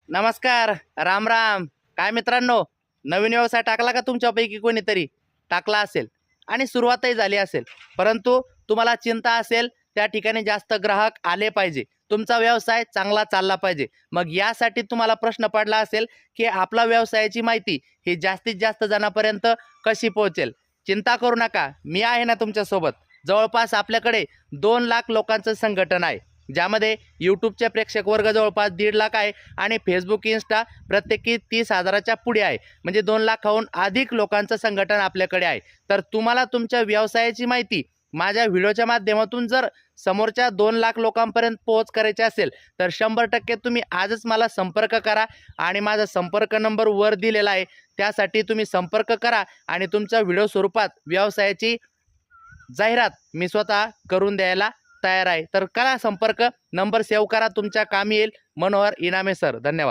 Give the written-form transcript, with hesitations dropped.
नमस्कार. राम राम. काय मित्रांनो, नवीन व्यवसाय टाकला का तुमच्यापैकी कोणीतरी? टाकला असेल आणि सुरुवातही झाली असेल, परंतु तुम्हाला चिंता असेल त्या ठिकाणी जास्त ग्राहक आले पाहिजे, तुमचा व्यवसाय चांगला चालला पाहिजे. मग यासाठी तुम्हाला प्रश्न पडला असेल की आपला व्यवसायाची माहिती ही जास्तीत जास्त जणांपर्यंत कशी पोहोचेल? चिंता करू नका, मी आहे ना तुमच्यासोबत. जवळपास आपल्याकडे 2 लाख लोकांचं संघटन आहे, ज्यामध्ये यूट्यूबचे प्रेक्षक वर्ग जवळपास 1.5 लाख आहे आणि फेसबुक इंस्टा प्रत्येकी 30,000च्या पुढे आहे. म्हणजे 2 लाखाहून अधिक लोकांचं संघटन आपल्याकडे आहे. तर तुम्हाला तुमच्या व्यवसायाची माहिती माझ्या व्हिडिओच्या माध्यमातून जर समोरच्या 2 लाख लोकांपर्यंत पोहोच करायची असेल तर 100% तुम्ही आजच मला संपर्क करा आणि माझा संपर्क नंबर वर दिलेला आहे. त्यासाठी तुम्ही संपर्क करा आणि तुमच्या व्हिडिओ स्वरूपात व्यवसायाची जाहिरात मी स्वतः करून द्यायला तयार आहे. तर करा संपर्क, नंबर सेव्ह करा, तुमच्या कामी येईल. मनोहर इनामे सर. धन्यवाद.